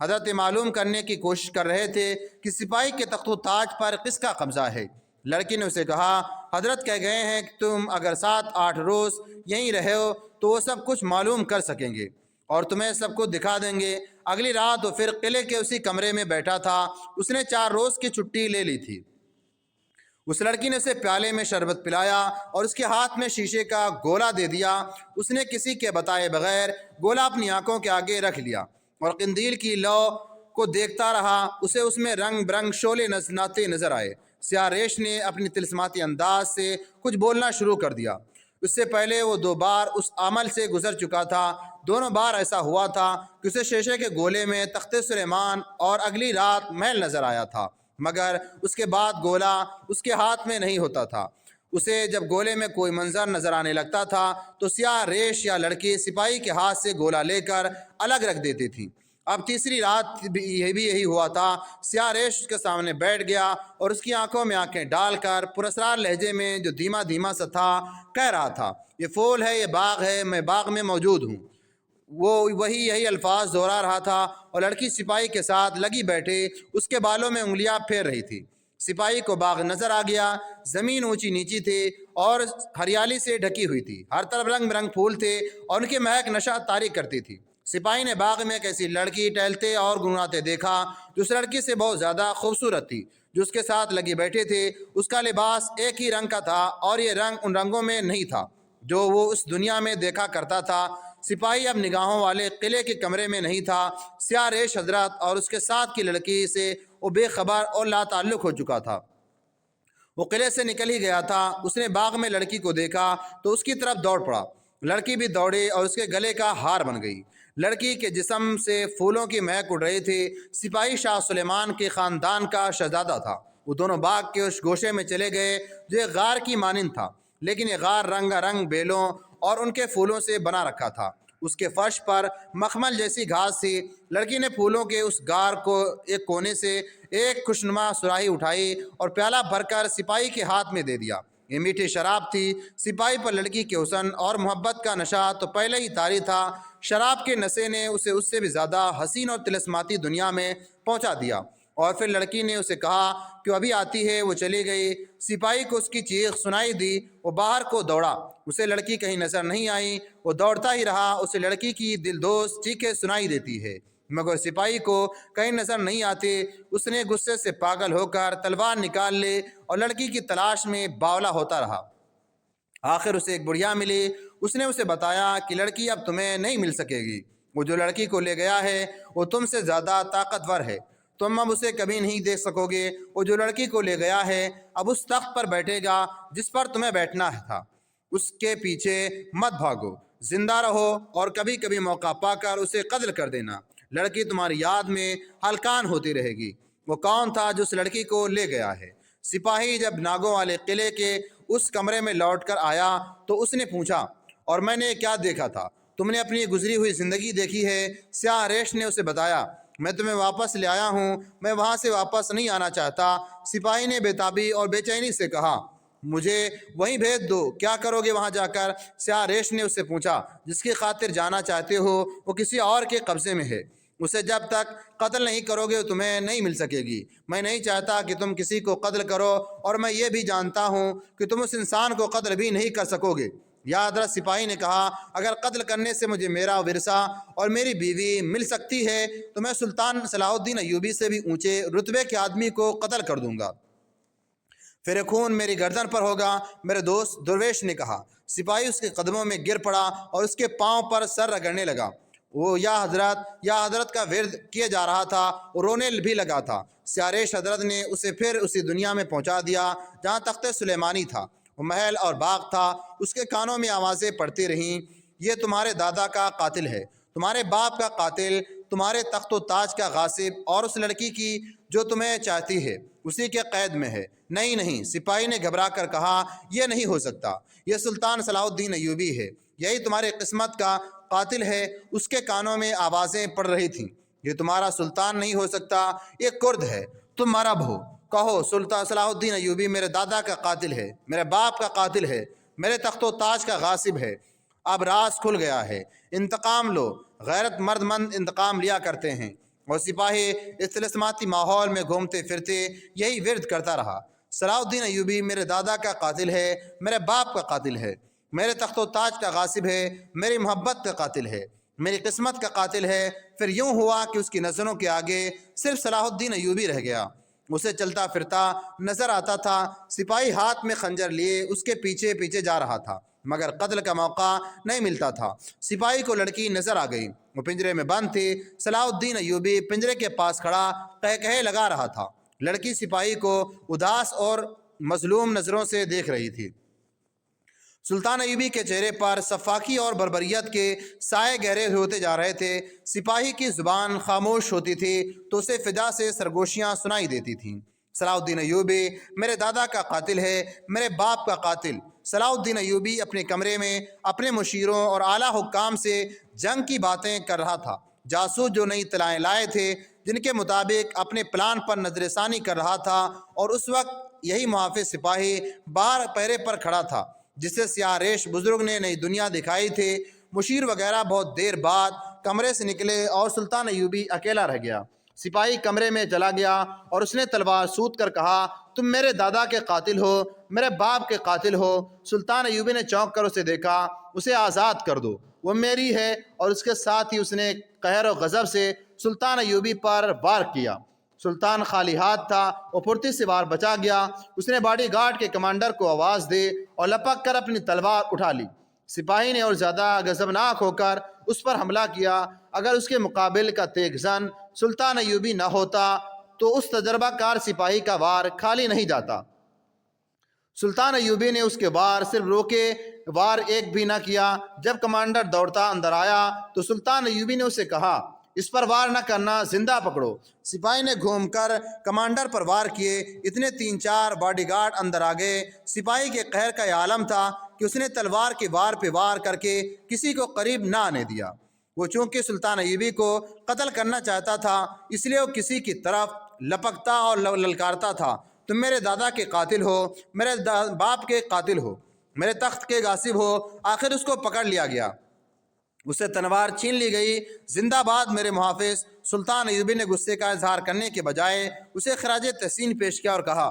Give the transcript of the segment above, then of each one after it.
حضرت معلوم کرنے کی کوشش کر رہے تھے کہ سپاہی کے تخت و تاج پر کس کا قبضہ ہے۔ لڑکی نے اسے کہا، حضرت کہہ گئے ہیں کہ تم اگر 7-8 روز یہیں رہے ہو تو وہ سب کچھ معلوم کر سکیں گے اور تمہیں سب کچھ دکھا دیں گے۔ اگلی رات وہ پھر قلعے کے اسی کمرے میں بیٹھا تھا۔ اس نے 4 روز کی چھٹی لے لی تھی۔ اس لڑکی نے اسے پیالے میں شربت پلایا اور اس کے ہاتھ میں شیشے کا گولا دے دیا۔ اس نے کسی کے بتائے بغیر گولا اپنی آنکھوں کے آگے رکھ لیا اور قندیل کی لو کو دیکھتا رہا۔ اسے اس میں رنگ برنگ شعلے ناتے نظر آئے۔ سیاہ ریش نے اپنی طلسماتی انداز سے کچھ بولنا شروع کر دیا۔ اس سے پہلے وہ 2 بار اس عمل سے گزر چکا تھا۔ دونوں بار ایسا ہوا تھا کہ اسے شیشے کے گولے میں تخت سلیمان اور اگلی رات محل نظر آیا تھا، مگر اس کے بعد گولا اس کے ہاتھ میں نہیں ہوتا تھا۔ اسے جب گولے میں کوئی منظر نظر آنے لگتا تھا تو سیاہ ریش یا لڑکی سپاہی کے ہاتھ سے گولا لے کر الگ رکھ دیتی تھی۔ اب تیسری رات بھی یہی ہوا تھا۔ سیاہ ریش اس کے سامنے بیٹھ گیا اور اس کی آنکھوں میں آنکھیں ڈال کر پراسرار لہجے میں جو دھیما دھیما سا تھا کہہ رہا تھا، یہ پھول ہے، یہ باغ ہے، میں باغ میں موجود ہوں۔ وہ یہی الفاظ دہرا رہا تھا اور لڑکی سپاہی کے ساتھ لگی بیٹھے اس کے بالوں میں انگلیاں پھیر رہی تھی۔ سپاہی کو باغ نظر آ گیا۔ زمین اونچی نیچی تھی اور ہریالی سے ڈھکی ہوئی تھی۔ ہر طرف رنگ برنگ پھول تھے اور ان کی مہک نشہ طاری کرتی تھی۔ سپاہی نے باغ میں ایک ایسی لڑکی ٹہلتے اور گنگناتے دیکھا جو اس لڑکی سے بہت زیادہ خوبصورت تھی جو اس کے ساتھ لگی بیٹھے تھے۔ اس کا لباس ایک ہی رنگ کا تھا اور یہ رنگ ان رنگوں میں نہیں تھا جو وہ اس دنیا میں دیکھا کرتا تھا۔ سپاہی اب نگاہوں والے قلعے کے کمرے میں نہیں تھا۔ سیاہ ریش حضرت اور اس کے ساتھ کی لڑکی سے وہ بے خبر اور لا تعلق ہو چکا تھا۔ وہ قلعے سے نکل ہی گیا تھا۔ اس نے باغ میں لڑکی کو دیکھا تو اس کی طرف دوڑ پڑا۔ لڑکی بھی دوڑی اور اس کے گلے کا ہار بن گئی۔ لڑکی کے جسم سے پھولوں کی مہک اڑ رہی تھی۔ سپاہی شاہ سلیمان کے خاندان کا شہزادہ تھا۔ وہ دونوں باغ کے اس گوشے میں چلے گئے جو ایک غار کی مانند تھا، لیکن یہ غار رنگا رنگ بیلوں اور ان کے پھولوں سے بنا رکھا تھا۔ اس کے فرش پر مخمل جیسی گھاس تھی۔ لڑکی نے پھولوں کے اس غار کو ایک کونے سے ایک خوشنما سراہی اٹھائی اور پیالہ بھر کر سپاہی کے ہاتھ میں دے دیا۔ یہ میٹھی شراب تھی۔ سپاہی پر لڑکی کے حسن اور محبت کا نشہ تو پہلے ہی طاری تھا۔ شراب کے نشے نے اسے اس سے بھی زیادہ حسین اور طلسماتی دنیا میں پہنچا دیا۔ اور پھر لڑکی نے اسے کہا کہ وہ ابھی آتی ہے۔ وہ چلی گئی۔ سپاہی کو اس کی چیخ سنائی دی۔ وہ باہر کو دوڑا۔ اسے لڑکی کہیں نظر نہیں آئی۔ وہ دوڑتا ہی رہا۔ اسے لڑکی کی دلدوز چیخیں سنائی دیتی ہے مگر سپاہی کو کہیں نظر نہیں آتی۔ اس نے غصے سے پاگل ہو کر تلوار نکال لی اور لڑکی کی تلاش میں باولا ہوتا رہا۔ آخر اسے ایک بڑھیا ملی۔ اس نے اسے بتایا کہ لڑکی اب تمہیں نہیں مل سکے گی۔ وہ جو لڑکی کو لے گیا ہے وہ تم سے زیادہ طاقتور ہے، تم اب اسے کبھی نہیں دیکھ سکو گے۔ وہ جو لڑکی کو لے گیا ہے اب اس تخت پر بیٹھے گا جس پر تمہیں بیٹھنا تھا۔ اس کے پیچھے مت بھاگو، زندہ رہو اور کبھی کبھی موقع پا کر اسے قتل کر دینا۔ لڑکی تمہاری یاد میں ہلکان ہوتی رہے گی۔ وہ کون تھا جو اس لڑکی کو لے گیا ہے؟ سپاہی جب ناگوں والے قلعے کے اس کمرے میں لوٹ کر آیا تو اس نے پوچھا، اور میں نے کیا دیکھا تھا؟ تم نے اپنی گزری ہوئی زندگی دیکھی ہے؟ سیاہ ریش نے اسے بتایا، میں تمہیں واپس لے آیا ہوں، میں وہاں سے واپس نہیں آنا چاہتا۔ سپاہی نے بےتابی اور بے چینی سے کہا، مجھے وہیں بھیج دو، کیا کرو گے وہاں جا کر؟ سیاہ ریش نے اس سے پوچھا، جس کی خاطر جانا چاہتے ہو وہ کسی اور کے قبضے میں ہے، اسے جب تک قتل نہیں کرو گے تمہیں نہیں مل سکے گی۔ میں نہیں چاہتا کہ تم کسی کو قتل کرو اور میں یہ بھی جانتا ہوں کہ تم اس انسان کو قتل بھی نہیں کر سکو گے۔ یا حضرت سپاہی نے کہا، اگر قتل کرنے سے مجھے میرا ورثہ اور میری بیوی مل سکتی ہے تو میں سلطان صلاح الدین ایوبی سے بھی اونچے رتبے کے آدمی کو قتل کر دوں گا، پھر خون میری گردن پر ہوگا۔ میرے دوست درویش نے کہا۔ سپاہی اس کے قدموں میں گر پڑا اور اس کے پاؤں پر سر رگڑنے لگا۔ وہ یا حضرت کا ورد کیے جا رہا تھا اور رونے بھی لگا تھا۔ سیاہ ریش حضرت نے اسے پھر اسی دنیا میں پہنچا دیا جہاں تخت سلیمانی تھا، وہ محل اور باغ تھا۔ اس کے کانوں میں آوازیں پڑتی رہیں، یہ تمہارے دادا کا قاتل ہے، تمہارے باپ کا قاتل، تمہارے تخت و تاج کا غاصب، اور اس لڑکی کی جو تمہیں چاہتی ہے اسی کے قید میں ہے۔ نہیں نہیں، سپاہی نے گھبرا کر کہا، یہ نہیں ہو سکتا، یہ سلطان صلاح الدین ایوبی ہے، یہی تمہاری قسمت کا قاتل ہے۔ اس کے کانوں میں آوازیں پڑ رہی تھیں، یہ تمہارا سلطان نہیں ہو سکتا، یہ کرد ہے، تم عرب ہو، کہو سلطان صلاح الدین ایوبی میرے دادا کا قاتل ہے، میرے باپ کا قاتل ہے، میرے تخت و تاج کا غاصب ہے۔ اب راز کھل گیا ہے، انتقام لو، غیرت مند انتقام لیا کرتے ہیں۔ اور سپاہی اس طلسماتی ماحول میں گھومتے پھرتے یہی ورد کرتا رہا: صلاح الدین ایوبی میرے دادا کا قاتل ہے، میرے باپ کا قاتل ہے، میرے تخت و تاج کا غاصب ہے، میری محبت کا قاتل ہے، میری قسمت کا قاتل ہے۔ پھر یوں ہوا کہ اس کی نظروں کے آگے صرف صلاح الدین ایوبی رہ گیا۔ اسے چلتا پھرتا نظر آتا تھا، سپاہی ہاتھ میں خنجر لیے اس کے پیچھے پیچھے جا رہا تھا، مگر قتل کا موقع نہیں ملتا تھا۔ سپاہی کو لڑکی نظر آ گئی، وہ پنجرے میں بند تھی۔ صلاح الدین ایوبی پنجرے کے پاس کھڑا کہے لگا رہا تھا۔ لڑکی سپاہی کو اداس اور مظلوم نظروں سے دیکھ رہی تھی۔ سلطان ایوبی کے چہرے پر سفاکی اور بربریت کے سائے گہرے ہوتے جا رہے تھے۔ سپاہی کی زبان خاموش ہوتی تھی تو اسے فضا سے سرگوشیاں سنائی دیتی تھیں: صلاح الدین ایوبی میرے دادا کا قاتل ہے، میرے باپ کا قاتل۔ صلاح الدین ایوبی اپنے کمرے میں اپنے مشیروں اور اعلیٰ حکام سے جنگ کی باتیں کر رہا تھا۔ جاسوس جو نئی اطلاعیں لائے تھے، جن کے مطابق اپنے پلان پر نظر ثانی کر رہا تھا، اور اس وقت یہی محافظ سپاہی باہر پہرے پر کھڑا تھا جسے سیاہ ریش بزرگ نے نئی دنیا دکھائی تھی۔ مشیر وغیرہ بہت دیر بعد کمرے سے نکلے اور سلطان ایوبی اکیلا رہ گیا۔ سپاہی کمرے میں چلا گیا اور اس نے تلوار سوت کر کہا: تم میرے دادا کے قاتل ہو، میرے باپ کے قاتل ہو۔ سلطان ایوبی نے چونک کر اسے دیکھا۔ اسے آزاد کر دو، وہ میری ہے۔ اور اس کے ساتھ ہی اس نے قہر و غضب سے سلطان ایوبی پر وار کیا۔ سلطان خالی ہاتھ تھا، وہ پھرتی سے وار بچا گیا۔ اس نے باڈی گارڈ کے کمانڈر کو آواز دی اور لپک کر اپنی تلوار اٹھا لی۔ سپاہی نے اور زیادہ غضبناک ہو کر اس پر حملہ کیا۔ اگر اس کے مقابل کا تیغ زن سلطان ایوبی نہ ہوتا تو اس تجربہ کار سپاہی کا وار خالی نہیں جاتا۔ سلطان ایوبی نے اس کے وار صرف روکے، وار ایک بھی نہ کیا۔ جب کمانڈر دوڑتا اندر آیا تو سلطان ایوبی نے اسے کہا: اس پر وار نہ کرنا، زندہ پکڑو۔ سپاہی نے گھوم کر کمانڈر پر وار کیے۔ اتنے 3-4 باڈی گارڈ اندر آ گئے۔ سپاہی کے قہر کا یہ عالم تھا کہ اس نے تلوار کے وار پہ وار کر کے کسی کو قریب نہ آنے دیا۔ وہ چونکہ سلطان ایوبی کو قتل کرنا چاہتا تھا، اس لیے وہ کسی کی طرف لپکتا اور للکارتا تھا: تم میرے دادا کے قاتل ہو، میرے باپ کے قاتل ہو، میرے تخت کے غاصب ہو۔ آخر اس کو پکڑ لیا گیا، اسے تلوار چھین لی گئی۔ زندہ باد میرے محافظ۔ سلطان ایوبی نے غصے کا اظہار کرنے کے بجائے اسے خراج تحسین پیش کیا اور کہا: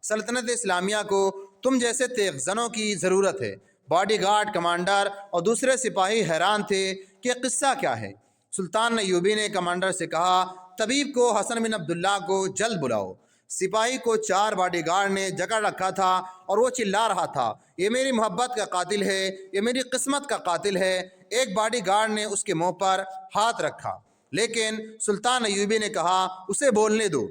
سلطنت اسلامیہ کو تم جیسے تیغ زنوں کی ضرورت ہے۔ باڈی گارڈ، کمانڈر اور دوسرے سپاہی حیران تھے کہ قصہ کیا ہے۔ سلطان ایوبی نے کمانڈر سے کہا: طبیب کو حسن بن عبداللہ کو جلد بلاؤ۔ سپاہی کو 4 باڈی گارڈ نے جکڑ رکھا تھا اور وہ چلا رہا تھا: یہ میری محبت کا قاتل ہے، یہ میری قسمت کا قاتل ہے۔ ایک باڈی گارڈ نے اس کے منہ پر ہاتھ رکھا، لیکن سلطان ایوبی نے کہا: اسے بولنے دو،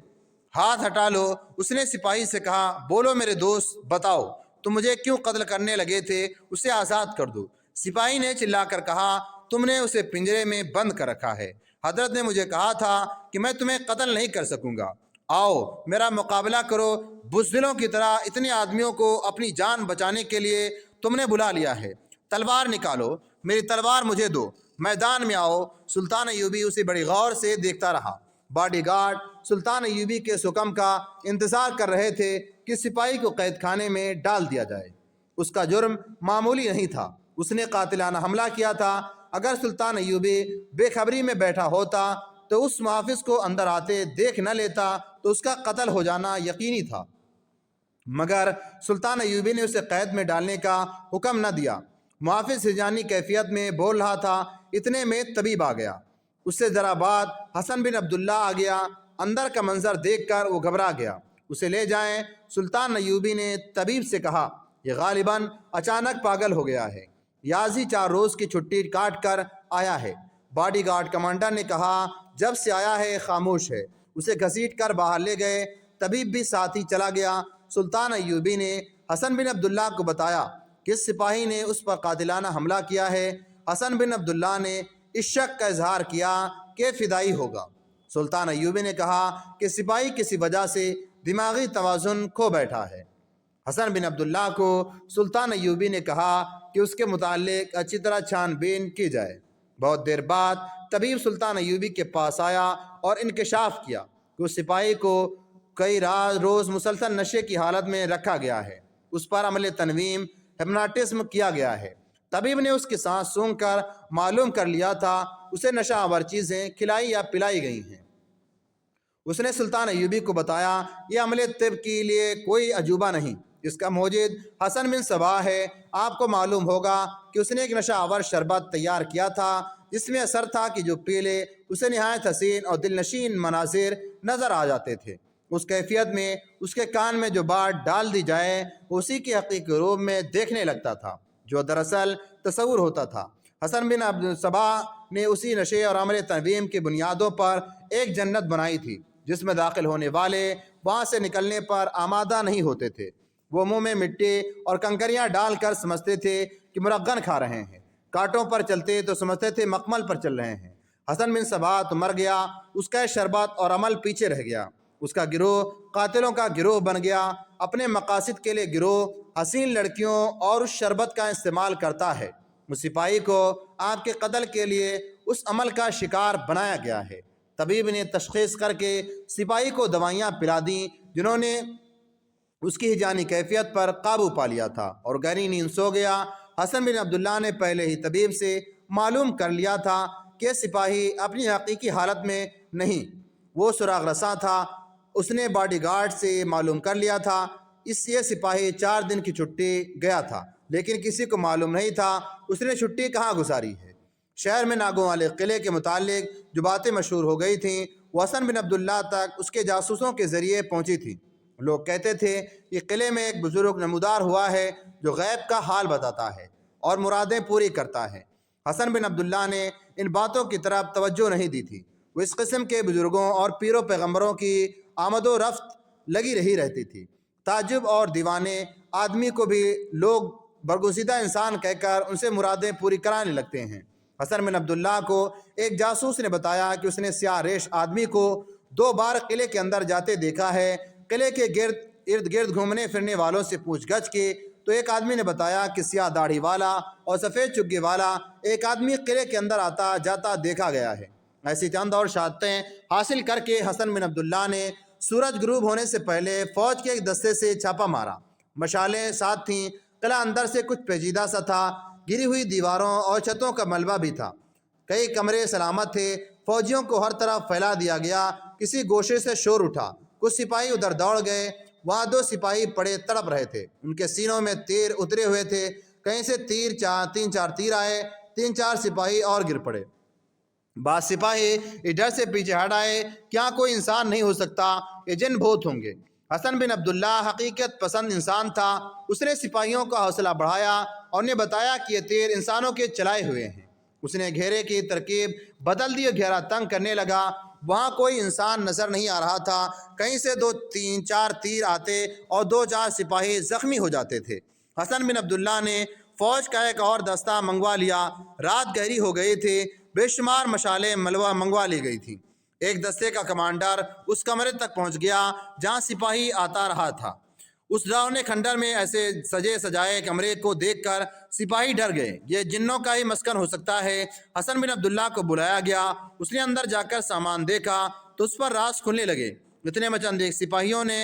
ہاتھ ہٹا لو۔ اس نے سپاہی سے کہا: بولو میرے دوست، بتاؤ تم مجھے کیوں قتل کرنے لگے تھے؟ اسے آزاد کر دو۔ سپاہی نے چلا کر کہا: تم نے اسے پنجرے میں بند کر رکھا ہے۔ حضرت نے مجھے کہا تھا کہ میں تمہیں قتل نہیں کر سکوں گا۔ آؤ میرا مقابلہ کرو۔ بزدلوں کی طرح اتنے آدمیوں کو اپنی جان بچانے کے لیے تم نے بلا لیا ہے۔ تلوار نکالو، میری تلوار مجھے دو، میدان میں آؤ۔ سلطان ایوبی اسے بڑی غور سے دیکھتا رہا۔ باڈی گارڈ سلطان ایوبی کے حکم کا انتظار کر رہے تھے کہ سپاہی کو قید خانے میں ڈال دیا جائے۔ اس کا جرم معمولی نہیں تھا، اس نے قاتلانہ حملہ کیا تھا۔ اگر سلطان ایوبی بے خبری میں بیٹھا ہوتا تو اس محافظ کو اندر آتے دیکھ نہ لیتا تو اس کا قتل ہو جانا یقینی تھا، مگر سلطان ایوبی نے اسے قید میں ڈالنے کا حکم نہ دیا۔ محافظ ہجانی کیفیت میں بول رہا تھا۔ اتنے میں طبیب آ گیا۔ اس سے ذرا بعد حسن بن عبداللہ آ گیا۔ اندر کا منظر دیکھ کر وہ گھبرا گیا۔ اسے لے جائیں۔ سلطان ایوبی نے طبیب سے کہا: یہ غالباً اچانک پاگل ہو گیا ہے، یازی 4 روز کی چھٹی کاٹ کر آیا ہے۔ باڈی گارڈ کمانڈر نے کہا: جب سے آیا ہے خاموش ہے۔ اسے گھسیٹ کر باہر لے گئے۔ طبیب بھی ساتھ ہی چلا گیا۔ سلطان ایوبی نے حسن بن عبداللہ کو بتایا کہ اس سپاہی نے اس پر قاتلانہ حملہ کیا ہے۔ حسن بن عبداللہ نے اس شک کا اظہار کیا کہ فدائی ہوگا۔ سلطان ایوبی نے کہا کہ سپاہی کسی وجہ سے دماغی توازن کھو بیٹھا ہے۔ حسن بن عبداللہ کو سلطان ایوبی نے کہا کہ اس کے متعلق اچھی طرح چھان بین کی جائے۔ بہت دیر بعد طبیب سلطان ایوبی کے پاس آیا اور انکشاف کیا کہ اس سپاہی کو کئی روز مسلسل نشے کی حالت میں رکھا گیا ہے۔ اس پر عمل تنویم، ہپناٹزم کیا گیا ہے۔ طبیب نے اس کی سانس سونگھ کر معلوم کر لیا تھا اسے نشہ آور چیزیں کھلائی یا پلائی گئی ہیں۔ اس نے سلطان ایوبی کو بتایا یہ عمل طب کے لیے کوئی عجوبہ نہیں، اس کا موجد حسن بن صباح ہے۔ آپ کو معلوم ہوگا کہ اس نے ایک نشہ آور شربت تیار کیا تھا جس میں اثر تھا کہ جو پی لے اسے نہایت حسین اور دل نشین مناظر نظر آ جاتے تھے۔ اس کیفیت میں اس کے کان میں جو بات ڈال دی جائے اسی کی حقیقی روپ میں دیکھنے لگتا تھا جو دراصل تصور ہوتا تھا۔ حسن بن عبد صباح نے اسی نشے اور عمل تنظیم کی بنیادوں پر ایک جنت بنائی تھی جس میں داخل ہونے والے وہاں سے نکلنے پر آمادہ نہیں ہوتے تھے۔ وہ منہ میں مٹی اور کنکریاں ڈال کر سمجھتے تھے کہ مرغن کھا رہے ہیں، کانٹوں پر چلتے تو سمجھتے تھے مخمل پر چل رہے ہیں۔ حسن بن صباح تو مر گیا، اس کا شربت اور عمل پیچھے رہ گیا، اس کا گروہ قاتلوں کا گروہ بن گیا، اپنے مقاصد کے لیے گروہ حسین لڑکیوں اور اس شربت کا استعمال کرتا ہے۔ اس سپاہی کو آپ کے قتل کے لیے اس عمل کا شکار بنایا گیا ہے۔ طبیب نے تشخیص کر کے سپاہی کو دوائیاں پلا دیں جنہوں نے اس کی ہیجانی کیفیت پر قابو پا لیا تھا اور گہری نیند سو گیا۔ حسن بن عبداللہ نے پہلے ہی طبیب سے معلوم کر لیا تھا کہ سپاہی اپنی حقیقی حالت میں نہیں، وہ سراغ رساں تھا۔ اس نے باڈی گارڈ سے معلوم کر لیا تھا یہ سپاہی 4 دن کی چھٹی گیا تھا، لیکن کسی کو معلوم نہیں تھا اس نے چھٹی کہاں گزاری ہے۔ شہر میں ناگوں والے قلعے کے متعلق جو باتیں مشہور ہو گئی تھیں وہ حسن بن عبداللہ تک اس کے جاسوسوں کے ذریعے پہنچی تھیں۔ لوگ کہتے تھے کہ قلعے میں ایک بزرگ نمودار ہوا ہے جو غیب کا حال بتاتا ہے اور مرادیں پوری کرتا ہے۔ حسن بن عبداللہ نے ان باتوں کی طرف توجہ نہیں دی تھی۔ وہ اس قسم کے بزرگوں اور پیروں پیغمبروں کی آمد و رفت لگی رہتی تھی۔ تعجب اور دیوانے آدمی کو بھی لوگ برگزیدہ انسان کہہ کر ان سے مرادیں پوری کرانے لگتے ہیں۔ حسن بن عبداللہ کو ایک جاسوس نے بتایا کہ اس نے سیاہ ریش آدمی کو 2 بار قلعے کے اندر جاتے دیکھا ہے۔ قلعے کے ارد گرد گھومنے پھرنے والوں سے پوچھ گچھ کی تو ایک آدمی نے بتایا کہ سیاہ داڑھی والا اور سفید چگے والا ایک آدمی قلعے کے اندر آتا جاتا دیکھا گیا ہے۔ ایسی چند اور شہادتیں حاصل کر کے حسن بن عبداللہ نے سورج غروب ہونے سے پہلے فوج کے ایک دستے سے چھاپا مارا۔ مشالیں ساتھ تھیں، قلعہ اندر سے کچھ پیچیدہ سا تھا، گری ہوئی دیواروں اور چھتوں کا ملبہ بھی تھا۔ کئی کمرے سلامت تھے، فوجیوں کو ہر طرف پھیلا دیا گیا۔ کسی گوشے سے شور اٹھا، کچھ سپاہی ادھر دوڑ گئے۔ وہاں 2 سپاہی پڑے تڑپ رہے تھے، ان کے سینوں میں تیر اترے ہوئے تھے۔ کہیں سے 3-4 تیر آئے، 3-4 سپاہی اور گر پڑے۔ بعض سپاہی اس ڈر سے پیچھے ہٹ آئے کہ یہاں کوئی انسان نہیں ہو سکتا، یہ جن بھوت ہوں گے۔ حسن بن عبداللہ حقیقت پسند انسان تھا۔ اس نے سپاہیوں کا حوصلہ بڑھایا اور انہیں بتایا کہ یہ تیر انسانوں کے چلائے ہوئے ہیں۔ اس نے گھیرے کی ترکیب بدل دی اور گھیرا تنگ کرنے لگا۔ وہاں کوئی انسان نظر نہیں آ رہا تھا۔ کہیں سے 2-3-4 تیر آتے اور 2-4 سپاہی زخمی ہو جاتے تھے۔ حسن بن عبداللہ نے فوج کا ایک اور دستہ منگوا لیا۔ رات گہری ہو گئی تھی، بے شمار مشالیں منگوا لی گئی تھیں۔ ایک دستے کا کمانڈر اس کمرے تک پہنچ گیا جہاں سپاہی آتا رہا تھا۔ اس ڈراؤنے کھنڈر میں ایسے سجے سجائے کمرے کو دیکھ کر سپاہی ڈر گئے، یہ جنوں کا ہی مسکن ہو سکتا ہے۔ حسن بن عبداللہ کو بلایا گیا، اس نے اندر جا کر سامان دیکھا تو اس پر راز کھلنے لگے۔ اتنے میں چند ایک سپاہیوں نے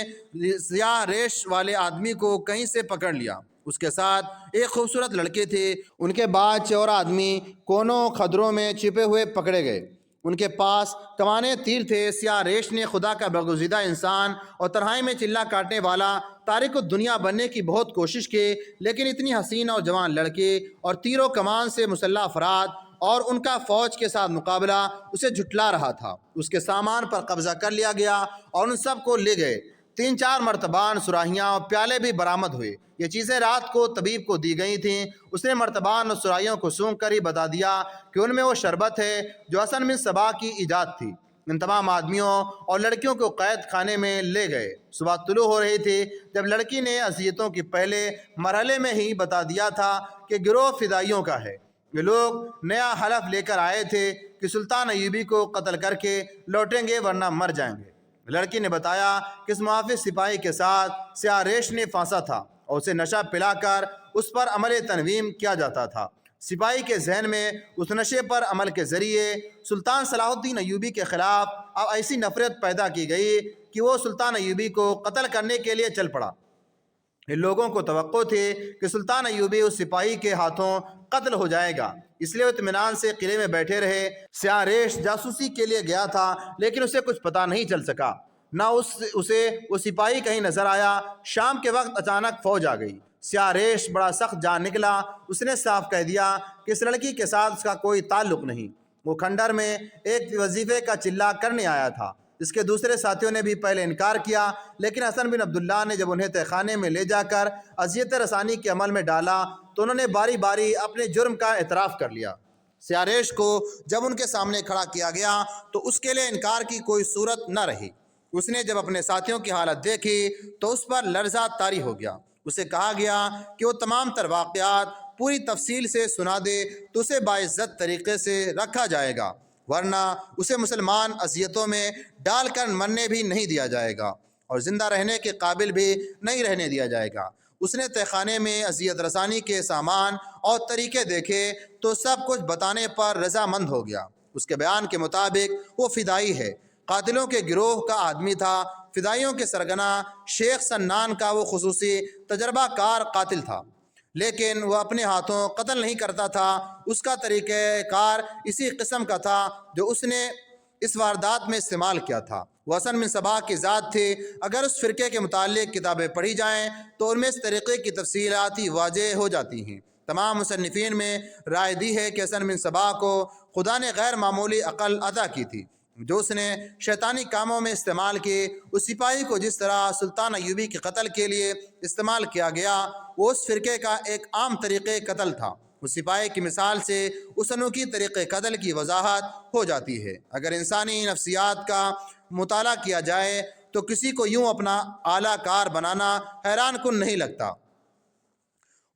سیاہ ریش والے آدمی کو کہیں سے پکڑ لیا۔ اس کے ساتھ ایک خوبصورت لڑکے تھے، ان کے بعد 4 آدمی کونوں خدروں میں چھپے ہوئے پکڑے گئے۔ ان کے پاس کمانے تیر تھے۔ سیاہ ریش نے خدا کا برگزیدہ انسان اور تنہائی میں چلا کاٹنے والا تارک الدنیا بننے کی بہت کوشش کی، لیکن اتنی حسین اور جوان لڑکی اور تیر و کمان سے مسلح افراد اور ان کا فوج کے ساتھ مقابلہ اسے جھٹلا رہا تھا۔ اس کے سامان پر قبضہ کر لیا گیا اور ان سب کو لے گئے۔ 3-4 مرتبان سراہیاں اور پیالے بھی برآمد ہوئے۔ یہ چیزیں رات کو طبیب کو دی گئی تھیں۔ اس نے مرتبان اور سراہیوں کو سونگھ کر ہی بتا دیا کہ ان میں وہ شربت ہے جو حسن بن صباح کی ایجاد تھی۔ ان تمام آدمیوں اور لڑکیوں کو قید خانے میں لے گئے۔ صبح طلوع ہو رہی تھی جب لڑکی نے اذیتوں کے پہلے مرحلے میں ہی بتا دیا تھا کہ گروہ فدائیوں کا ہے۔ یہ لوگ نیا حلف لے کر آئے تھے کہ سلطان ایوبی کو قتل کر کے لوٹیں گے ورنہ مر جائیں گے۔ لڑکی نے بتایا کہ اس محافظ سپاہی کے ساتھ سیاہ ریش نے پھانسا تھا اور اسے نشہ پلا کر اس پر عمل تنظیم کیا جاتا تھا۔ سپاہی کے ذہن میں اس نشے پر عمل کے ذریعے سلطان صلاح الدین ایوبی کے خلاف اب ایسی نفرت پیدا کی گئی کہ وہ سلطان ایوبی کو قتل کرنے کے لیے چل پڑا۔ ان لوگوں کو توقع تھی کہ سلطان ایوبی اس سپاہی کے ہاتھوں قتل ہو جائے گا، اس لیے وہ اطمینان سے قلعے میں بیٹھے رہے۔ سیاہ ریش جاسوسی کے لیے گیا تھا لیکن اسے کچھ پتہ نہیں چل سکا، نہ اسے وہ سپاہی کہیں نظر آیا۔ شام کے وقت اچانک فوج آ گئی۔ سیاہ ریش بڑا سخت جان نکلا۔ اس نے صاف کہہ دیا کہ اس لڑکی کے ساتھ اس کا کوئی تعلق نہیں۔ وہ کھنڈر میں ایک وظیفے کا چلہ کرنے آیا تھا۔ اس کے دوسرے ساتھیوں نے بھی پہلے انکار کیا، لیکن حسن بن عبداللہ نے جب انہیں تہہ خانے میں لے جا کر اذیت رسانی کے عمل میں ڈالا تو انہوں نے باری باری اپنے جرم کا اعتراف کر لیا۔ سیاہ ریش کو جب ان کے سامنے کھڑا کیا گیا تو اس کے لیے انکار کی کوئی صورت نہ رہی۔ اس نے جب اپنے ساتھیوں کی حالت دیکھی تو اس پر لرزہ طاری ہو گیا۔ اسے کہا گیا کہ وہ تمام تر واقعات پوری تفصیل سے سنا دے تو اسے باعزت طریقے سے رکھا جائے گا، ورنہ اسے مسلمان اذیتوں میں ڈال کر مرنے بھی نہیں دیا جائے گا اور زندہ رہنے کے قابل بھی نہیں رہنے دیا جائے گا۔ اس نے تہہ خانے میں اذیت رسانی کے سامان اور طریقے دیکھے تو سب کچھ بتانے پر رضامند ہو گیا۔ اس کے بیان کے مطابق وہ فدائی ہے، قاتلوں کے گروہ کا آدمی تھا۔ فدائیوں کے سرگنا شیخ سنان کا وہ خصوصی تجربہ کار قاتل تھا، لیکن وہ اپنے ہاتھوں قتل نہیں کرتا تھا۔ اس کا طریقہ کار اسی قسم کا تھا جو اس نے اس واردات میں استعمال کیا تھا۔ وہ حسن بن صباح کی ذات تھی۔ اگر اس فرقے کے متعلق کتابیں پڑھی جائیں تو ان میں اس طریقے کی تفصیلات واضح ہو جاتی ہیں۔ تمام مصنفین میں رائے دی ہے کہ حسن بن صباح کو خدا نے غیر معمولی عقل عطا کی تھی جو اس نے شیطانی کاموں میں استعمال کی۔ اس سپاہی کو جس طرح سلطان ایوبی کے قتل کے لیے استعمال کیا گیا وہ اس فرقے کا ایک عام طریقہ قتل تھا۔ اس سپاہی کی مثال سے اس انوکھی طریقہ قتل کی وضاحت ہو جاتی ہے۔ اگر انسانی نفسیات کا مطالعہ کیا جائے تو کسی کو یوں اپنا اعلیٰ کار بنانا حیران کن نہیں لگتا۔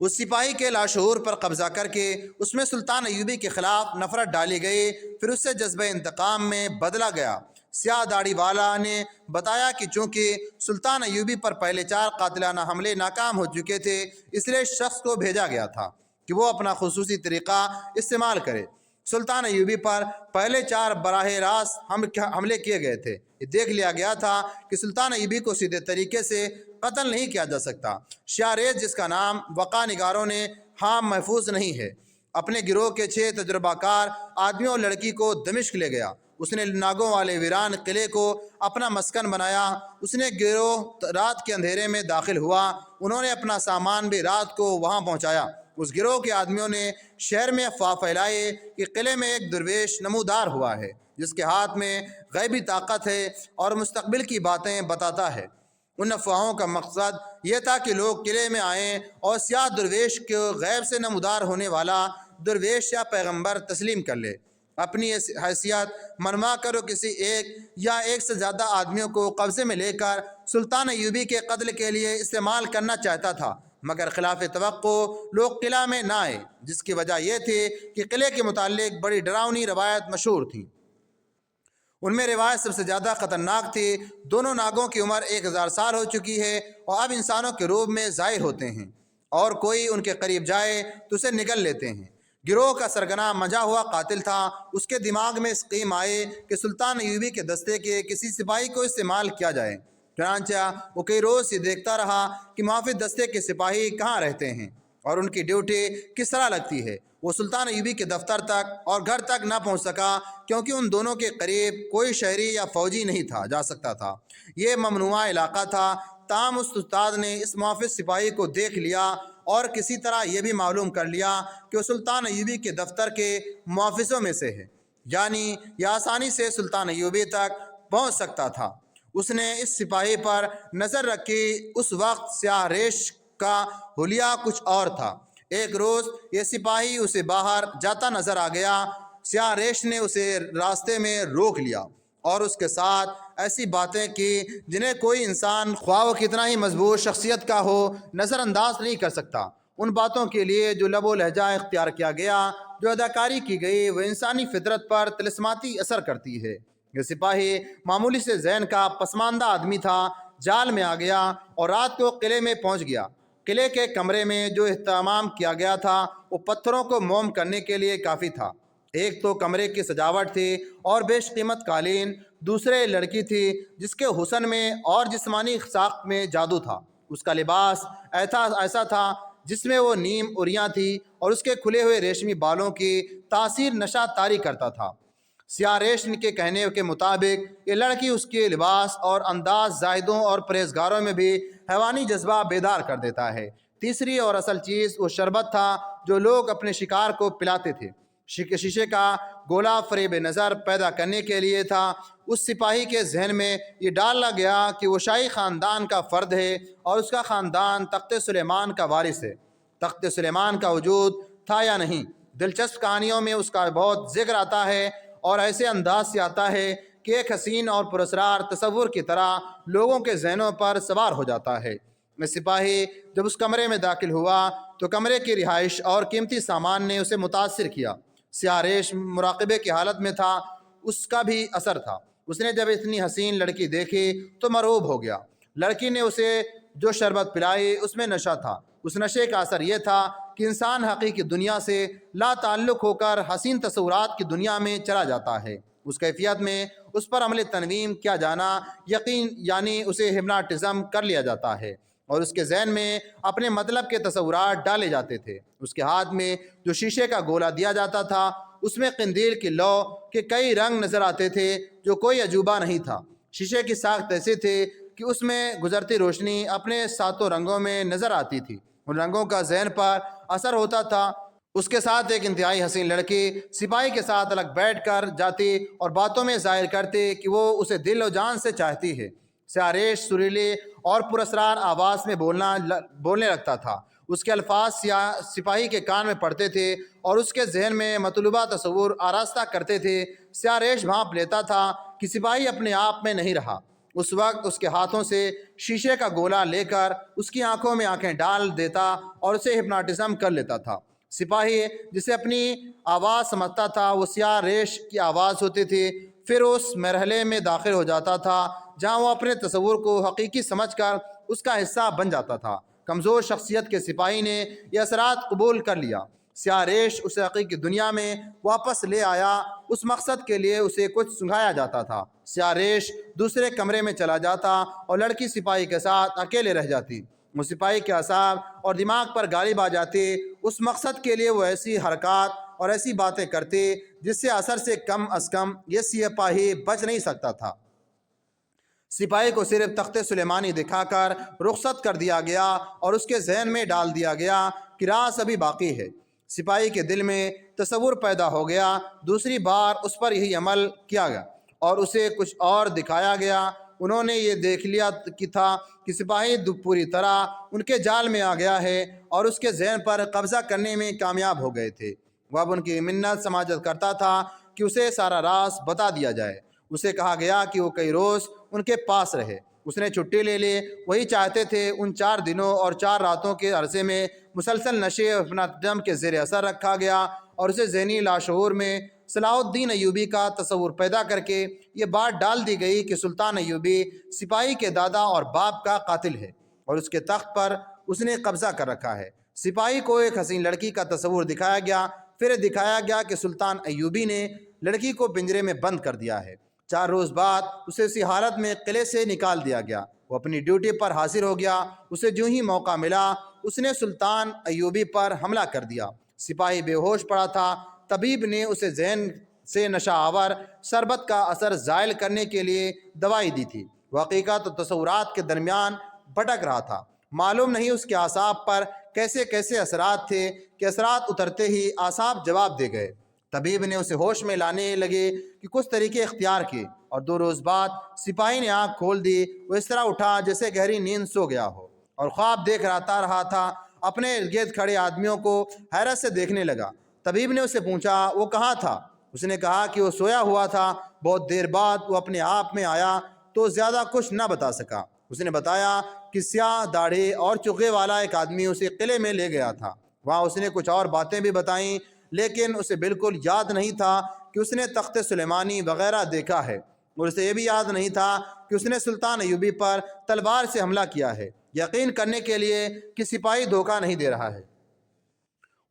اس سپاہی کے لاشعور پر قبضہ کر کے اس میں سلطان ایوبی کے خلاف نفرت ڈالی گئی، پھر اس سے جذبہ انتقام میں بدلا گیا۔ سیاہ داڑھی والا نے بتایا کہ چونکہ سلطان ایوبی پر پہلے 4 قاتلانہ حملے ناکام ہو چکے تھے، اس لیے اس شخص کو بھیجا گیا تھا کہ وہ اپنا خصوصی طریقہ استعمال کرے۔ سلطان ایوبی پر پہلے 4 براہ راست حملے کیے گئے تھے۔ یہ دیکھ لیا گیا تھا کہ سلطان ایوبی کو سیدھے طریقے سے قتل نہیں کیا جا سکتا۔ سیاہ ریش، جس کا نام وقع نگاروں نے ہاں محفوظ نہیں ہے، اپنے گروہ کے 6 تجربہ کار آدمیوں اور لڑکی کو دمشق لے گیا۔ اس نے ناگوں والے ویران قلعے کو اپنا مسکن بنایا۔ اس نے گروہ رات کے اندھیرے میں داخل ہوا۔ انہوں نے اپنا سامان بھی رات کو وہاں پہنچایا۔ اس گروہ کے آدمیوں نے شہر میں افواہ پھیلائے کہ قلعے میں ایک درویش نمودار ہوا ہے جس کے ہاتھ میں غیبی طاقت ہے اور مستقبل کی باتیں بتاتا ہے۔ ان افواہوں کا مقصد یہ تھا کہ لوگ قلعے میں آئیں اور سیاہ درویش کو غیب سے نمودار ہونے والا درویش یا پیغمبر تسلیم کر لے۔ اپنی حیثیت منوا کر وہ کسی ایک یا ایک سے زیادہ آدمیوں کو قبضے میں لے کر سلطان ایوبی کے قتل کے لیے استعمال کرنا چاہتا تھا، مگر خلاف توقع لوگ قلعہ میں نہ آئے، جس کی وجہ یہ تھی کہ قلعے کے متعلق بڑی ڈراؤنی روایت مشہور تھیں۔ ان میں روایت سب سے زیادہ خطرناک تھی۔ دونوں ناگوں کی عمر 1000 سال ہو چکی ہے اور اب انسانوں کے روپ میں ظاہر ہوتے ہیں، اور کوئی ان کے قریب جائے تو اسے نگل لیتے ہیں۔ گروہ کا سرگنا مجا ہوا قاتل تھا۔ اس کے دماغ میں اسقیم آئے کہ سلطان ایوبی کے دستے کے کسی سپاہی کو استعمال کیا جائے۔ چنانچہ وہ کئی روز یہ دیکھتا رہا کہ محافظ دستے کے سپاہی کہاں رہتے ہیں اور ان کی ڈیوٹی کس طرح لگتی ہے۔ وہ سلطان ایوبی کے دفتر تک اور گھر تک نہ پہنچ سکا کیونکہ ان دونوں کے قریب کوئی شہری یا فوجی نہیں تھا جا سکتا تھا۔ یہ ممنوعہ علاقہ تھا۔ تاہم اس استاد نے اس محافظ سپاہی کو دیکھ لیا اور کسی طرح یہ بھی معلوم کر لیا کہ وہ سلطان ایوبی کے دفتر کے محافظوں میں سے ہے، یعنی یہ آسانی سے سلطان ایوبی تک پہنچ سکتا تھا۔ اس نے اس سپاہی پر نظر رکھی۔ اس وقت سیاہ ریش کا حلیہ کچھ اور تھا۔ ایک روز یہ سپاہی اسے باہر جاتا نظر آ گیا۔ سیاہ ریش نے اسے راستے میں روک لیا اور اس کے ساتھ ایسی باتیں کی جنہیں کوئی انسان خواہ وہ کتنا ہی مضبوط شخصیت کا ہو نظر انداز نہیں کر سکتا۔ ان باتوں کے لیے جو لب و لہجہ اختیار کیا گیا، جو اداکاری کی گئی، وہ انسانی فطرت پر طلسماتی اثر کرتی ہے۔ یہ سپاہی معمولی سے ذہن کا پسماندہ آدمی تھا۔ جال میں آ گیا اور رات کو قلعے میں پہنچ گیا۔ قلعے کے کمرے میں جو اہتمام کیا گیا تھا وہ پتھروں کو موم کرنے کے لیے کافی تھا۔ ایک تو کمرے کی سجاوٹ تھی اور بیش قیمت قالین، دوسرے لڑکی تھی جس کے حسن میں اور جسمانی ساخت میں جادو تھا۔ اس کا لباس ایسا تھا جس میں وہ نیم اریاں تھی اور اس کے کھلے ہوئے ریشمی بالوں کی تاثیر نشہ طاری کرتا تھا۔ سیاہ ریشم کے کہنے کے مطابق یہ لڑکی اس کے لباس اور انداز زاہدوں اور پرہیزگاروں میں بھی حیوانی جذبہ بیدار کر دیتا ہے۔ تیسری اور اصل چیز وہ شربت تھا جو لوگ اپنے شکار کو پلاتے تھے۔ شیشے کا گولا فریب نظر پیدا کرنے کے لیے تھا۔ اس سپاہی کے ذہن میں یہ ڈالا گیا کہ وہ شاہی خاندان کا فرد ہے اور اس کا خاندان تخت سلیمان کا وارث ہے۔ تخت سلیمان کا وجود تھا یا نہیں؟ دلچسپ کہانیوں میں اس کا بہت ذکر آتا ہے اور ایسے انداز سے آتا ہے کہ ایک حسین اور پراسرار تصور کی طرح لوگوں کے ذہنوں پر سوار ہو جاتا ہے۔ میں سپاہی جب اس کمرے میں داخل ہوا تو کمرے کی رہائش اور قیمتی سامان نے اسے متاثر کیا۔ سیاہ ریش مراقبے کی حالت میں تھا، اس کا بھی اثر تھا۔ اس نے جب اتنی حسین لڑکی دیکھی تو مرعوب ہو گیا۔ لڑکی نے اسے جو شربت پلائی اس میں نشہ تھا۔ اس نشے کا اثر یہ تھا کہ انسان حقیقی دنیا سے لا تعلق ہو کر حسین تصورات کی دنیا میں چلا جاتا ہے۔ اس کیفیت میں اس پر عمل تنویم کیا جانا یقین یعنی اسے ہپناٹزم کر لیا جاتا ہے اور اس کے ذہن میں اپنے مطلب کے تصورات ڈالے جاتے تھے۔ اس کے ہاتھ میں جو شیشے کا گولا دیا جاتا تھا اس میں قندیل کی لو کے کئی رنگ نظر آتے تھے جو کوئی عجوبہ نہیں تھا۔ شیشے کی ساخت ایسی تھی کہ اس میں گزرتی روشنی اپنے ساتوں رنگوں میں نظر آتی تھی۔ ان رنگوں کا ذہن پر اثر ہوتا تھا۔ اس کے ساتھ ایک انتہائی حسین لڑکی سپاہی کے ساتھ الگ بیٹھ کر جاتی اور باتوں میں ظاہر کرتی کہ وہ اسے دل و جان سے چاہتی ہے۔ سیاہ ریش سریلی اور پراسرار آواز میں بولنے لگتا تھا۔ اس کے الفاظ سپاہی کے کان میں پڑتے تھے اور اس کے ذہن میں مطلوبہ تصور آراستہ کرتے تھے۔ سیاہ ریش بھانپ لیتا تھا کہ سپاہی اپنے آپ میں نہیں رہا۔ اس وقت اس کے ہاتھوں سے شیشے کا گولا لے کر اس کی آنکھوں میں آنکھیں ڈال دیتا اور اسے ہپناٹزم کر لیتا تھا۔ سپاہی جسے اپنی آواز سمجھتا تھا وہ سیاہ ریش کی آواز ہوتی تھی۔ پھر اس مرحلے میں داخل ہو جاتا تھا جہاں وہ اپنے تصور کو حقیقی سمجھ کر اس کا حصہ بن جاتا تھا۔ کمزور شخصیت کے سپاہی نے یہ اثرات قبول کر لیا۔ سیاہ ریش اسے حقیقی دنیا میں واپس لے آیا۔ اس مقصد کے لیے اسے کچھ سنگھایا جاتا تھا۔ سیاہ ریش دوسرے کمرے میں چلا جاتا اور لڑکی سپاہی کے ساتھ اکیلے رہ جاتی۔ وہ سپاہی کے اعصاب اور دماغ پر غالب آ جاتی۔ اس مقصد کے لیے وہ ایسی حرکات اور ایسی باتیں کرتی جس سے اثر سے کم از کم یہ سپاہی بچ نہیں سکتا تھا۔ سپاہی کو صرف تخت سلیمانی دکھا کر رخصت کر دیا گیا اور اس کے ذہن میں ڈال دیا گیا کہ راز ابھی باقی ہے۔ سپاہی کے دل میں تصور پیدا ہو گیا۔ دوسری بار اس پر یہی عمل کیا گیا اور اسے کچھ اور دکھایا گیا۔ انہوں نے یہ دیکھ لیا کہ تھا کہ سپاہی پوری طرح ان کے جال میں آ گیا ہے اور اس کے ذہن پر قبضہ کرنے میں کامیاب ہو گئے تھے۔ وہ اب ان کی منت سماجت کرتا تھا کہ اسے سارا راز بتا دیا جائے۔ اسے کہا گیا کہ وہ کئی روز ان کے پاس رہے۔ اس نے چھٹی لے لی۔ وہی چاہتے تھے۔ ان 4 دنوں اور 4 راتوں کے عرصے میں مسلسل نشے اور ہپناٹزم کے زیر اثر رکھا گیا اور اسے ذہنی لاشعور میں صلاح الدین ایوبی کا تصور پیدا کر کے یہ بات ڈال دی گئی کہ سلطان ایوبی سپاہی کے دادا اور باپ کا قاتل ہے اور اس کے تخت پر اس نے قبضہ کر رکھا ہے۔ سپاہی کو ایک حسین لڑکی کا تصور دکھایا گیا۔ پھر دکھایا گیا کہ سلطان ایوبی نے لڑکی کو پنجرے میں بند کر دیا ہے۔ 4 روز بعد اسے اسی حالت میں قلعے سے نکال دیا گیا۔ وہ اپنی ڈیوٹی پر حاضر ہو گیا۔ اسے جو ہی موقع ملا اس نے سلطان ایوبی پر حملہ کر دیا۔ سپاہی بے ہوش پڑا تھا۔ طبیب نے اسے ذہن سے نشہ آور شربت کا اثر زائل کرنے کے لیے دوائی دی تھی۔ وہ حقیقت و تصورات کے درمیان بھٹک رہا تھا۔ معلوم نہیں اس کے اعصاب پر کیسے کیسے اثرات تھے کہ اثرات اترتے ہی اعصاب جواب دے گئے۔ طبیب نے اسے ہوش میں لانے لگے کہ کچھ طریقے اختیار کیے اور 2 روز بعد سپاہی نے آنکھ کھول دی۔ وہ اس طرح اٹھا جیسے گہری نیند سو گیا ہو اور خواب دیکھ رہا تھا۔ اپنے ارد گرد کھڑے آدمیوں کو حیرت سے دیکھنے لگا۔ طبیب نے اسے پوچھا وہ کہاں تھا؟ اس نے کہا کہ وہ سویا ہوا تھا۔ بہت دیر بعد وہ اپنے آپ میں آیا تو زیادہ کچھ نہ بتا سکا۔ اس نے بتایا کہ سیاہ داڑھی اور چغے والا ایک آدمی اسے قلعے میں لے گیا تھا۔ وہاں اس نے کچھ اور باتیں بھی بتائیں لیکن اسے بالکل یاد نہیں تھا کہ اس نے تخت سلیمانی وغیرہ دیکھا ہے اور اسے یہ بھی یاد نہیں تھا کہ اس نے سلطان ایوبی پر تلوار سے حملہ کیا ہے، یقین کرنے کے لیے کہ سپاہی دھوکہ نہیں دے رہا ہے۔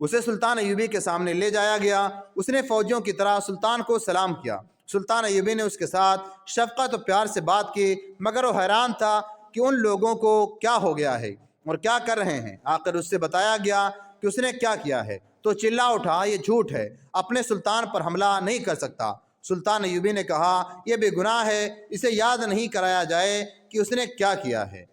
اسے سلطان ایوبی کے سامنے لے جایا گیا۔ اس نے فوجیوں کی طرح سلطان کو سلام کیا۔ سلطان ایوبی نے اس کے ساتھ شفقت و پیار سے بات کی مگر وہ حیران تھا کہ ان لوگوں کو کیا ہو گیا ہے اور کیا کر رہے ہیں۔ آخر اس سے بتایا گیا کہ اس نے کیا کیا ہے، تو چلا اٹھا یہ جھوٹ ہے، اپنے سلطان پر حملہ نہیں کر سکتا۔ سلطان ایوبی نے کہا یہ بے گناہ ہے، اسے یاد نہیں کرایا جائے کہ اس نے کیا کیا ہے۔